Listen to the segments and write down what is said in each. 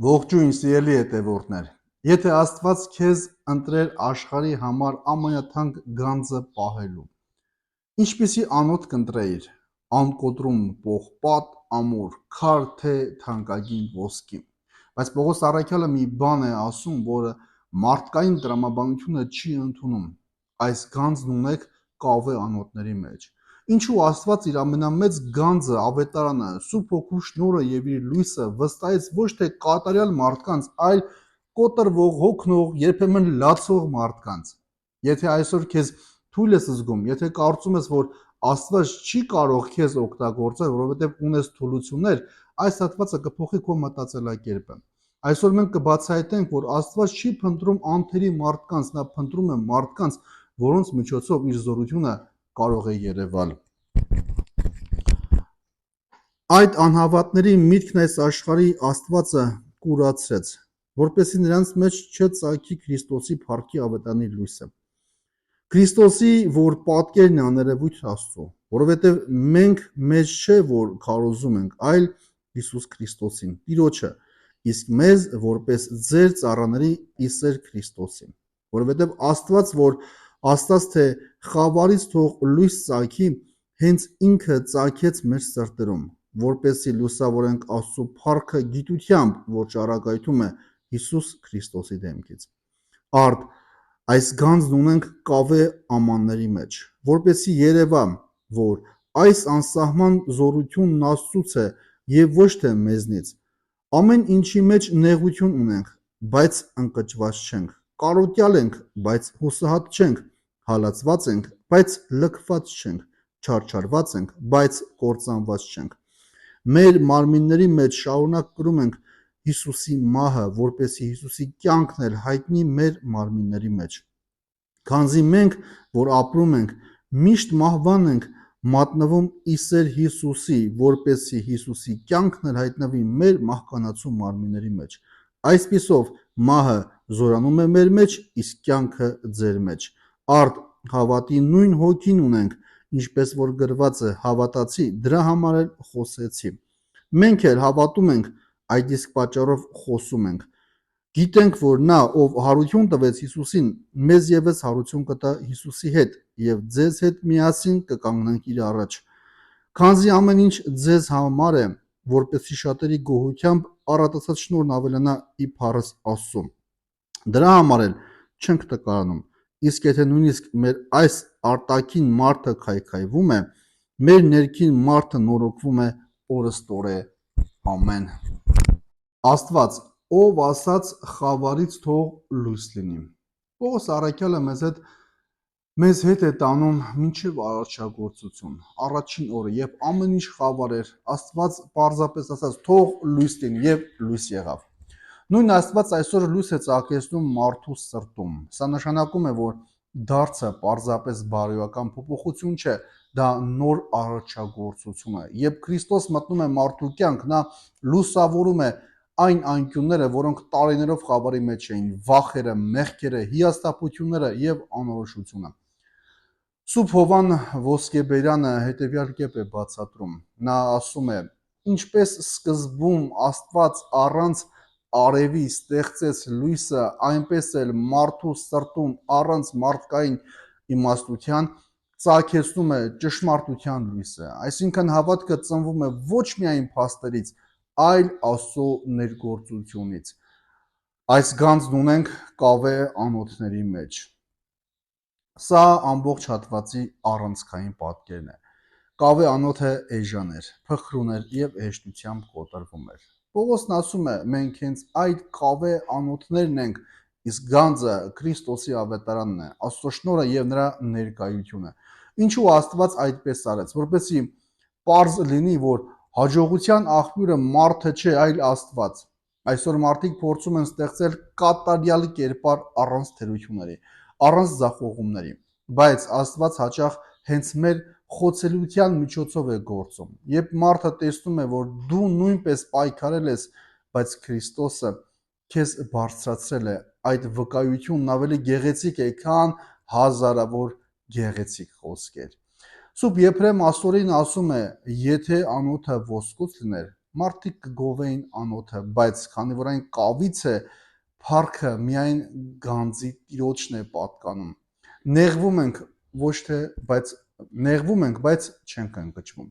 Ողջույն սիրելի հետևորդներ։ Եթե Աստված քեզ ընտրեր աշխարհի համար ամենաթանկ գանձը պահելու, ինչպիսի անոթ կընտրեիր՝ անկոտրում պողպատ, ամուր, քար թե թանկագին ոսկի։ Բայց Պողոս առաքյալը մի բան է ասում, որը մարդկային տրամաբանությունը չի ընդունում։ Այս գանձն ունեք կավե անոթների մեջ։ Ինչու Աստված իր ամենամեծ գանձը, ավետարանը, Սուրբ Հոգու շնորհը եւ իր լույսը վստահեց ոչ թե կատարյալ մարդկանց, այլ կոտրվող, հոգնող, երբեմն լացող մարդկանց։ Եթե այսօր քեզ թույլ ես զգում, եթե կարծում ես, որ Աստված չի կարող քեզ օգտագործել, որովհետեւ ունես թուլություններ, այս հատվածը կփոխի քո մտածելակերպը։ Այսօր մենք կբացահայտենք, որ Աստված չի փնտրում անթերի մարդկանց, նա փնտրում է մարդկանց, որոնց միջոցով իր զորությունը կարող է երևալ։ Այդ անհավատների միտքն այս աշխարհի Աստվածը կուրացրեց, որպեսզի նրանց մեջ չծագի Քրիստոսի փառքի ավետարանի լույսը։ Քրիստոսի, որ պատկերն է աներևույթ Աստծո, որովհետև մենք մեզ չէ, որ քարոզում ենք, այլ Հիսուս Քրիստոսին, Տիրոջը, իսկ մեզ որպես ձեր ծառաների իսեր Քրիստոսին, որովհետև Աստված, որ աստած թե խավարից թող լույս ծագի, հենց ինքը ծագեց մեր սրտերում, որպեսզի լուսավորենք Աստծո փառքը գիտությամբ, որ ճառագայթում է Հիսուս Քրիստոսի դեմքից։ Արդ այս գանձն ունենք կավե ամանների մեջ, որպեսզի երևա, որ այս անսահման զորությունն Աստծուց է եւ ոչ թե մեզնից։ Ամեն ինչի մեջ նեղություն ունենք, բայց ընկճված չենք, կարոտյալ ենք, բայց հուսահատ չենք, հալածված ենք, բայց լքված չենք, չարչարված ենք, բայց կործանված չենք։ Մեր մարմինների մեջ շարունակ կրում ենք Հիսուսի մահը, որպեսզի Հիսուսի կյանքն էլ հայտնի մեր մարմինների մեջ։ Քանզի մենք, որ ապրում ենք, միշտ մահվան ենք մատնվում իսեր Հիսուսի, որպեսզի Հիսուսի կյանքն էլ հայտնվի մեր մահկանացու մարմինների մեջ։ Այսպիսով մահը զորանում է մեր մեջ, իսկ կյանքը ձեր մեջ։ Արդ հավատի նույն հոգին ունենք, ինչպես որ գրված է, հավատացի, դրա համար էլ խոսեցի։ Մենք էլ հավատում ենք, այդ իսկ պատճառով խոսում ենք։ Գիտենք, որ նա, ով հարություն տվեց Հիսուսին, մեզ ևս հարություն կտա Հիսուսի հետ, եւ ձեզ հետ միասին կկանգնենք իր առաջ։ Քանզի ամեն ինչ ձեզ համար է, որպեսզի շատերի գոհությամբ առատացած շնորհն ավելանա ի փառս Աստծո։ Դրա համար էլ չենք տկարանում։ Իսկ եթե նույնիսկ մեր այս արտաքին մարդը քայքայվում է, մեր ներքին մարդը նորոգվում է օրըստօրե։ Ամեն։ Աստված, ով ասաց խավարից թող լույս լինի։ Պողոս առաքյալը մեզ հետ է տանում մինչև արարչագործություն, առաջին օրը, երբ ամեն ինչ խավար էր, Աստված պարզապես ասաց թող լույս լինի եւ լույս եղավ։ Նույն Աստված այսօր լույս է ծագեցնում մարդու սրտում։ Սա նշանակում է, որ դարձը պարզապես բարոյական փոփոխություն չէ, դա նոր արարչագործություն է։ Երբ Քրիստոս մտնում է մարդու կյանք, նա լուսավորում է այն անկյունները, որոնք տարիներով խավարի մեջ էին, վախերը, մեղքերը, հիասթափությունները եւ անորոշությունը։ Սուրբ Հովան Ոսկեբերյանը հետևյալ կերպ է բացատրում։ Նա ասում է. ինչպես սկզբում Աստված առանց արևի ստեղծեց լույսը, այնպես էլ մարդու սրտում առանց մարդկային իմաստության ծագեցնում է ճշմարտության լույսը։ Այսինքն հավատքը ծնվում է ոչ միայն փաստերից, այլ Աստծո ներգործությունից։ Այս գանձն ունենք կավե անոթների մեջ։ Սա ամբողջ հատվածի առանցքային պատկերն է։ Կավե անոթը էժան էր, փխրուն էր եւ հեշտությամբ կոտրվում էր։ Պողոսն ասում է, մենք հենց այդ կավե անոթներն ենք, իսկ գանձը Քրիստոսի ավետարանն է, Աստծո շնորհը եւ նրա ներկայությունը։ Ինչու Աստված այդպես արեց, որպեսզի պարզ լինի, որ հաջողության աղբյուրը մարդը չէ, այլ Աստված։ Այսօր մարդիկ փորձում են ստեղծել կատարյալ կերպար առանց թերությունների, առանց ձախողումների, բայց Աստված հաճախ հենց մեր խոցելիության միջոցով է գործում։ Երբ մարդը տեսնում է, որ դու նույնպես պայքարել ես, բայց Քրիստոսը քեզ բարձրացրել է, այդ վկայությունն ավելի գեղեցիկ է, քան հազարավոր գեղեցիկ խոսքեր։ Սուրբ Եփրեմ աստորին ասում է, եթե անոթը ոսկուց լիներ, Մարդիկ կգովեին անոթը, բայց քանի որ այն կավից է, փառքը միայն գանձի տիրոջն է պատկանում։ Նեղվում ենք ոչ թե, բայց չենք ընկճվում։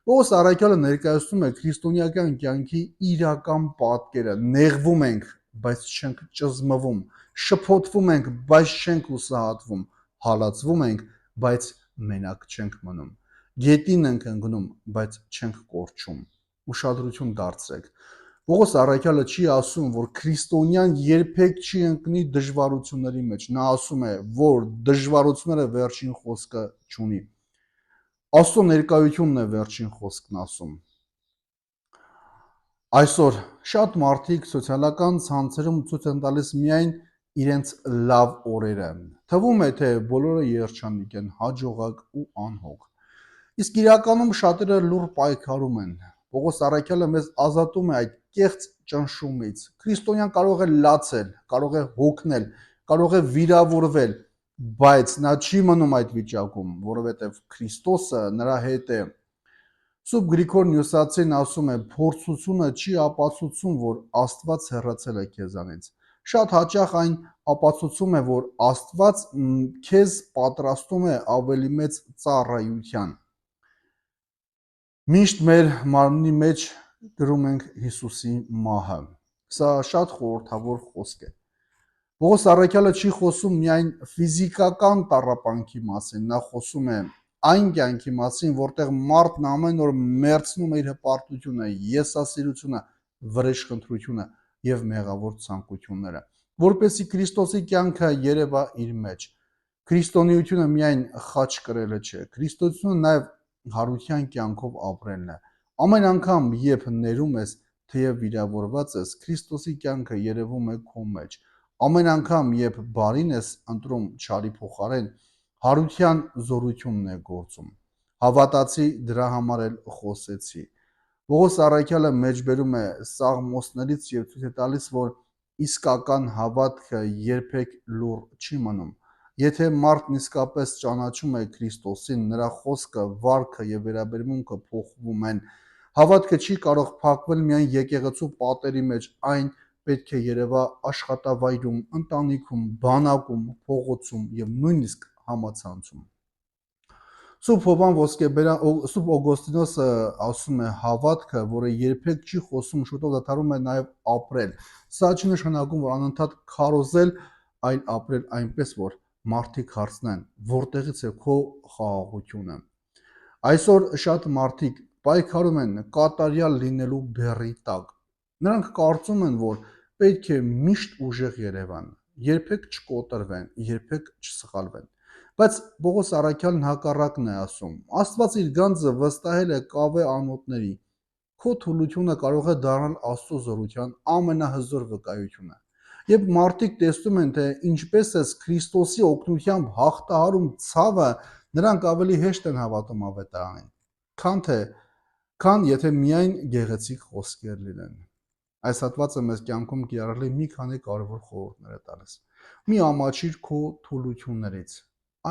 Պողոս առաքյալը ներկայացնում է քրիստոնեական կյանքի իրական պատկերը։ Նեղվում ենք, բայց չենք ճզմվում, շփոթվում ենք, բայց չենք հուսահատվում, հալածվում ենք, բայց մենակ չենք մնում։ Գետին ենք ընկնում, բայց չենք կորչում։ Ուշադրություն դարձրեք։ Պողոս առաքյալը չի ասում, որ քրիստոնյան երբեք չի ընկնի դժվարությունների մեջ։ Նա ասում է, որ դժվարությունները վերջին խոսքը չունի։ Աստծո ներկայությունն է վերջին խոսքն ասում։ Այսօր շատ մարդիկ սոցիալական ցանցերում ցույց են տալիս միայն իրենց լավ օրերը։ Թվում է, թե բոլորը երջանիկ են, հաջողակ ու անհոգ։ Իսկ իրականում շատերը լուռ պայքարում են։ Պողոս առաքյալը մեզ ազատում է այդ կեղծ ճնշումից։ Քրիստոնյան կարող է լացել, կարող է հոգնել, կարող է վիրավորվել, բայց նա չի մնում այդ վիճակում, որովհետև Քրիստոսը նրա հետ է։ Սուրբ Գրիգոր Նյուսացին ասում է. փորձությունը չի ապացուցում, որ Աստված հեռացել է քեզանից։ Շատ հաճախ այն ապացուցում է, որ Աստված քեզ պատրաստում է ավելի մեծ ծառայության։ Միշտ մեր մարմնի մեջ գրում ենք Հիսուսի մահը։ Սա շատ խորհրդավոր խոսք է։ Պողոս առաքյալը չի խոսում միայն ֆիզիկական տառապանքի մասին, նա խոսում է այն կյանքի մասին, որտեղ մարդն ամեն օր մերձնում է իր հպարտությունը, եսասիրությունը, վրեժխնդրությունը եւ մեղավոր ցանկությունները, որպեսզի Քրիստոսի կյանքը երևա իր մեջ։ Քրիստոնեությունը միայն խաչ կրելը չէ, քրիստոսությունը նաեւ հարության կյանքով ապրելն է։ Ամեն անգամ, երբ ներում ես, թեև վիրավորված ես, Քրիստոսի կյանքը երևում է քո մեջ։ Ամեն անգամ, երբ բարին ես ընտրում չարի փոխարեն, հարության զորությունն է գործում։ Հավատացի, դրա համար էլ խոսեցի։ Պողոս առաքյալը մեջբերում է սաղմոսներից եւ ցույց է տալիս, որ իսկական հավատքը երբեք լուռ չի մնում։ Եթե մարդն իսկապես ճանաչում է Քրիստոսին, նրա խոսքը, վարքը եւ վերաբերմունքը փոխվում են։ Հավատքը չի կարող փակվել միայն եկեղեցու պատերի մեջ, այն պետք է երևա աշխատավայրում, ընտանիքում, բանակում, փողոցում եւ նույնիսկ համացանցում։ Սուրբ Հովան Սուրբ Օգոստինոսը ասում է հավատքը, որը երբեք չի խոսում, շուտով դադարում է նաև ապրել։ Սա չի նշանակում, որ անընդհատ քարոզել, այլ ապրել այնպես, որ մարդիկ հարցնեն, որտեղից է քո խաղաղությունը։ Այսօր շատ մարդիկ պայքարում են կատարյալ լինելու բեռի տակ։ Նրանք կարծում են, որ պետք է միշտ ուժեղ երևան, երբեք չկոտրվեն, երբեք չսխալվեն։ Բայց Պողոս առաքյալն հակառակն է ասում։ Աստված իր գանձը վստահել է կավե անոթների։ Քո թուլությունը կարող է դառնալ Աստծո զորության ամենահզոր վկայությունը։ Երբ մարդիկ տեսնում են, թե ինչպես ես Քրիստոսի օգնությամբ հաղթահարում ցավը, նրանք ավելի հեշտ են հավատում ավետարանին, քան եթե միայն գեղեցիկ խոսքեր լինեն։ Այս հատվածը մեզ կյանքում կիրառելի մի քանի կարևոր խորհուրդներ է տալիս։ Մի ամաչիր քո թուլություններից,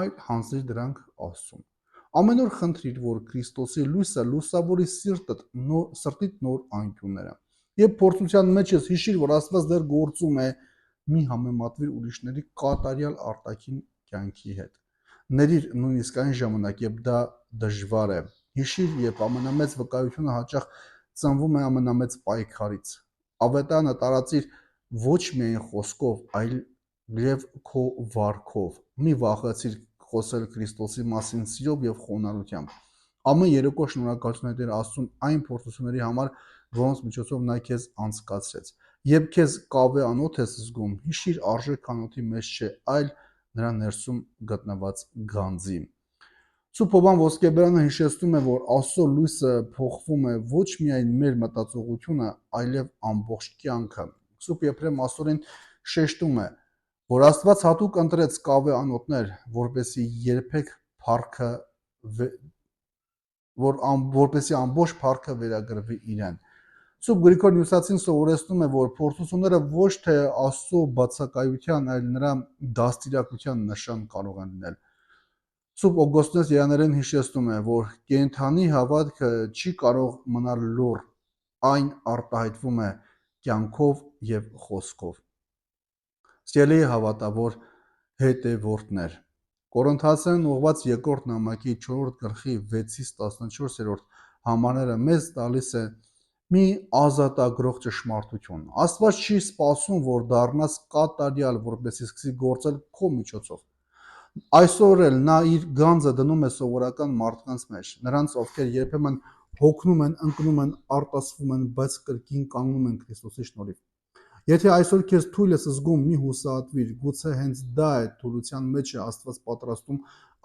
այլ հանձնիր դրանք Աստծուն։ Ամեն օր խնդրիր, որ Քրիստոսի լույսը լուսավորի սրտիդ նոր անկյունները։ Երբ փորձության մեջ ես, հիշիր, որ Աստված դեռ գործում է, մի համեմատվիր ուրիշների կատարյալ արտաքին կյանքի հետ։ Ների նույնիսկ այն ժամանակ, երբ դա դժվար է։ Հիշիր, երբ ամենամեծ վկայությունը հաճախ ծնվում է ամենամեծ պայքարից։ Ավետարանը տարածիր ոչ միայն խոսքով, այլև քո վարքով։ Մի վախեցիր խոսել Քրիստոսի մասին սիրով եւ խոնարհությամբ։ Ամեն երեկո շնորհակալություն հայտներ Աստծուն այն փորձությունների համար, որոնց միջոցով նա քեզ անցկացրեց։ Երբ քեզ կավե անոթ ես զգում, հիշիր արժեք անոթի մեջ չէ, այլ նրա ներսում գտնված գանձի։ Սուրբ Հովան Ոսկեբերանը հիշեցնում է, որ Աստծո լույսը փոխվում է ոչ միայն մեր մտածողությունը, այլև ամբողջ կյանքը։ Սուրբ Եփրեմ աստորեն շեշտում է, որ Աստված հատուկ ընտրեց կավե անոթներ, որպեսզի ամբողջ փառքը վերագրվի իրեն։ Սուրբ Գրիգոր Նյուսացին սովորեցնում է, որ փորձությունները ոչ թե Աստծո բացակայության, այլ նրա դաստիարակության նշան կարող են լինել։ Սուրբ Օգոստինոս Երաներեն հիշեցնում է, որ կենդանի հավատքը չի կարող մնալ լուռ, այն արտահայտվում է կյանքով եւ խոսքով։ Սիրելի հավատավոր հետևորդներ, Կորինթացիներին ուղղված երկրորդ նամակի 4-րդ գլխի 6-ից 14-րդ համարները մեզ տալիս է մի ազատագրող ճշմարտություն։ Աստված չի սպասում, որ դառնաս կատարյալ, որպեսզի սկսի գործել քո միջոցով։ Այսօր էլ նա իր գանձը դնում է սովորական մարդկանց մեջ, նրանց, ովքեր երբեմն հոգնում են, ընկնում են, արտասվում են, բայց կրկին կանգնում են Քրիստոսի շնորհիվ։ Եթե այսօր քեզ թույլ ես զգում, մի հուսահատվիր, գուցե հենց դա է թուլության մեջ է Աստված պատրաստում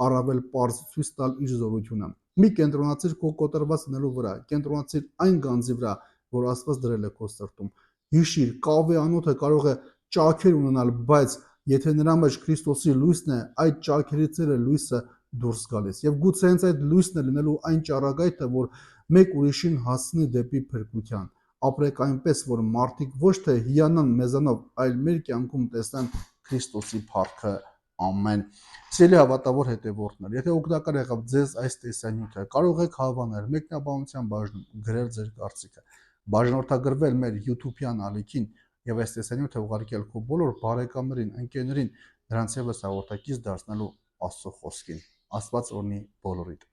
առավել պարզ ցույց տալ իր զորությունը։ Մի կենտրոնացիր քո կոտրված լինելու վրա, կենտրոնացիր այն գանձի վրա, որ Աստված դրել է քո սրտում։ Հիշիր, կավե անոթը կարող է ճաքեր ունենալ, բայց եթե նրա մեջ Քրիստոսի լույսն է, այդ ճաքերից է լույսը դուրս գալիս։ Եվ գուցե հենց այդ լույսն է լինելու այն ճառագայթը, որ մեկ ուրիշին հասցնի դեպի փրկության։ Ապրեք այնպես, որ մարդիկ ոչ թե հիանան մեզանով, այլ մեր կյանքում տեսնեն Քրիստոսի փառքը։ Ամեն։ Սիրելի հավատավոր հետևորդներ, եթե օգտակար եղավ ձեզ այս տեսանյութը, կարող եք հավանել մեկնաբանության բաժնում գրել ձեր կարծիքը, բաժանորդագրվել մեր YouTube-յան ալիքին եւ այս տեսանյութը ուղարկել քո բոլոր բարեկամներին, ընկերներին, նրանց եւս հաղորդակից դարձնելու Աստծո խոսքին։ Աստված օրհնի բոլորիդ։